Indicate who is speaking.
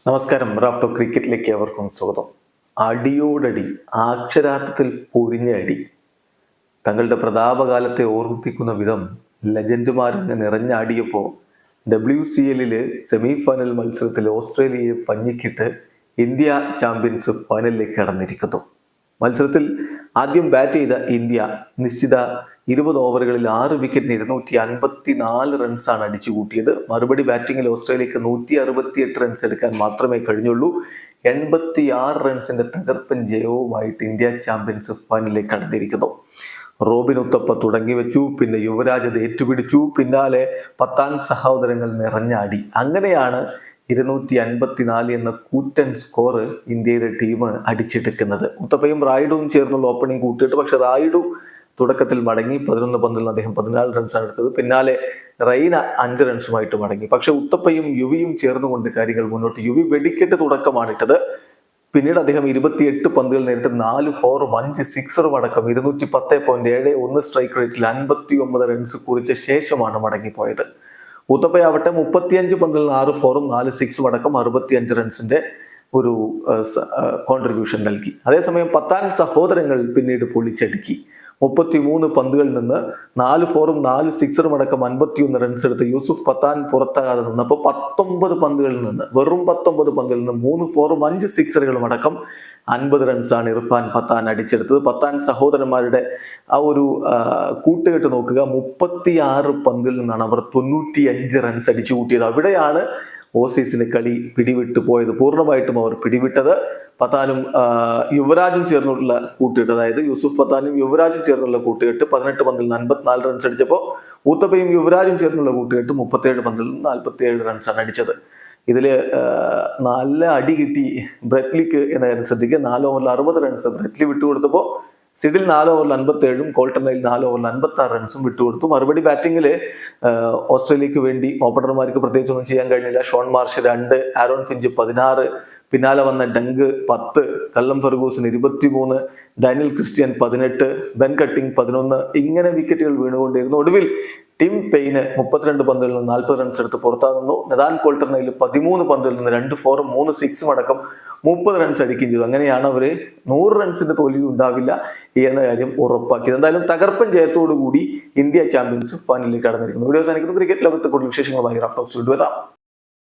Speaker 1: നമസ്കാരം. റാഫ്റ്റോ ക്രിക്കറ്റിലേക്ക് അവർക്കും സ്വാഗതം. അടിയോടടി, അക്ഷരാർത്ഥത്തിൽ പൊരിഞ്ഞ അടി. തങ്ങളുടെ പ്രതാപകാലത്തെ ഓർമ്മിപ്പിക്കുന്ന വിധം ലെജൻഡുമാരങ്ങ് നിറഞ്ഞാടിയപ്പോൾ WCL സെമി ഫൈനൽ മത്സരത്തിൽ ഓസ്ട്രേലിയയെ പഞ്ഞിക്കിട്ട് ഇന്ത്യ ചാമ്പ്യൻസ് ഫൈനലിലേക്ക് കടന്നിരിക്കുന്നു. മത്സരത്തിൽ ആദ്യം ബാറ്റ് ചെയ്ത ഇന്ത്യ നിശ്ചിത 20 ഓവറുകളിൽ 6 വിക്കറ്റിന് 254 റൺസാണ് അടിച്ചു കൂട്ടിയത്. മറുപടി ബാറ്റിംഗിൽ ഓസ്ട്രേലിയക്ക് 168 റൺസ് എടുക്കാൻ മാത്രമേ കഴിഞ്ഞുള്ളൂ. 86 റൺസിന്റെ തകർപ്പൻ ജയവുമായിട്ട് ഇന്ത്യ ചാമ്പ്യൻസ് ഫൈനലിലേക്ക് കടന്നിരിക്കുന്നു. റോബിൻ ഉത്തപ്പ തുടങ്ങി വെച്ചു, പിന്നെ യുവരാജ് അത് ഏറ്റുപിടിച്ചു, പിന്നാലെ പത്താൻ സഹോദരങ്ങൾ നിറഞ്ഞാടി. അങ്ങനെയാണ് 254 എന്ന കൂറ്റൻ സ്കോർ ഇന്ത്യയുടെ ടീം അടിച്ചെടുക്കുന്നത്. ഉത്തപ്പയും റായിഡുവും ചേർന്നുള്ള ഓപ്പണിംഗ് കൂട്ടിയിട്ട്, പക്ഷെ റായിഡു തുടക്കത്തിൽ മടങ്ങി. 11 പന്തിൽ അദ്ദേഹം 14 റൺസാണ് എടുത്തത്. പിന്നാലെ റെയ്ന 5 റൺസുമായിട്ട് മടങ്ങി. പക്ഷെ ഉത്തപ്പയും യുവിയും ചേർന്നുകൊണ്ട് കാര്യങ്ങൾ മുന്നോട്ട്. യുവി വെടിക്കെട്ട് തുടക്കമാണിട്ടത്. പിന്നീട് അദ്ദേഹം 28 പന്തുകൾ നേരിട്ട് 4 4ഉം 5 6ഉം അടക്കം 210.71 സ്ട്രൈക്ക് റേറ്റിൽ 59 റൺസ് കുറിച്ച ശേഷമാണ് മടങ്ങിപ്പോയത്. ഉത്തപ്പയാവട്ടെ 35 പന്തിൽ 6 4ഉം 4 6ഉം അടക്കം 65 റൺസിന്റെ ഒരു കോൺട്രിബ്യൂഷൻ നൽകി. അതേസമയം പത്താൻ സഹോദരങ്ങൾ പിന്നീട് പൊളിച്ചടുക്കി. 33 പന്തുകളിൽ നിന്ന് 4 4ഉം 4 6ഉം അടക്കം 51 റൺസ് എടുത്ത് യൂസുഫ് പത്താൻ പുറത്താകാതെ നിന്നപ്പോൾ 19 പന്തുകളിൽ നിന്ന്, വെറും 19 പന്തുകളിൽ നിന്ന് 3 4ഉം 5 6കളും അടക്കം 50 റൺസാണ് ഇർഫാൻ പത്താൻ അടിച്ചെടുത്തത്. പത്താൻ സഹോദരന്മാരുടെ ആ ഒരു കൂട്ടുകെട്ട് നോക്കുക. 36 പന്തിൽ നിന്നാണ് അവർ 95 റൺസ് അടിച്ചു കൂട്ടിയത്. അവിടെയാണ് ഓസീസിന് കളി പിടിവിട്ടു പോയത്. പൂർണ്ണമായിട്ടും അവർ പിടിവിട്ടത്. പത്താനും യുവരാജും ചേർന്നുള്ള കൂട്ടുകെട്ട്, അതായത് യൂസുഫ് പത്താനും യുവരാജും ചേർന്നുള്ള കൂട്ടുകെട്ട് 18 പന്തിൽ 54 റൺസ് അടിച്ചപ്പോൾ ഉത്തപ്പയും യുവരാജും ചേർന്നുള്ള കൂട്ടുകെട്ട് 37 പന്തിൽ 47 റൺസാണ് അടിച്ചത്. ഇതില് നല്ല അടി കിട്ടി ബ്രെറ്റ്ലിക്ക് എന്ന കാര്യം ശ്രദ്ധിക്കുക. 4 ഓവറിൽ 60 റൺസ് ബ്രെറ്റ്ലി വിട്ടുകൊടുത്തപ്പോൾ സിഡിൽ 4 ഓവറിൽ 57ഉം കോൾട്ടണയിൽ 4 ഓവറിൽ 56 റൺസും വിട്ടുകൊടുത്തു. മറുപടി ബാറ്റിംഗില് ഓസ്ട്രേലിയക്ക് വേണ്ടി ഓപ്പണർമാർക്ക് പ്രത്യേകിച്ച് ഒന്നും ചെയ്യാൻ കഴിഞ്ഞില്ല. ഷോൺ മാർഷ് 2, ആരോൺ ഫിഞ്ച് 16, പിന്നാലെ വന്ന Dunk 10, Callum Ferguson 23, Daniel Christian 18, Ben Cutting 11, ഇങ്ങനെ വിക്കറ്റുകൾ വീണുകൊണ്ടിരുന്നു. ഒടുവിൽ ടിം പെയിന് 32 പന്തുകളിൽ നിന്ന് 40 റൺസ് എടുത്ത് പുറത്താകുന്നു. നദാൻ കോൾട്ടർനയിൽ 13 പന്തുകളിൽ നിന്ന് 2 4ഉം 3 6ഉം അടക്കം 30 റൺസ് അടിക്കുകയും ചെയ്തു. അങ്ങനെയാണ് അവര് 100 റൺസിന്റെ തോൽവി ഉണ്ടാവില്ല എന്ന കാര്യം ഉറപ്പാക്കിയത്. എന്തായാലും തകർപ്പൻ ജയത്തോടു കൂടി ഇന്ത്യ ചാമ്പ്യൻസ് ഫൈനലിൽ കടന്നിരിക്കുന്നു. വീഡിയോ അവസാനിക്കുന്നു. ക്രിക്കറ്റ് ലോകത്ത് കൂടുതൽ വിശേഷങ്ങളുമായി റാഫ്റ്റോ എത്താം.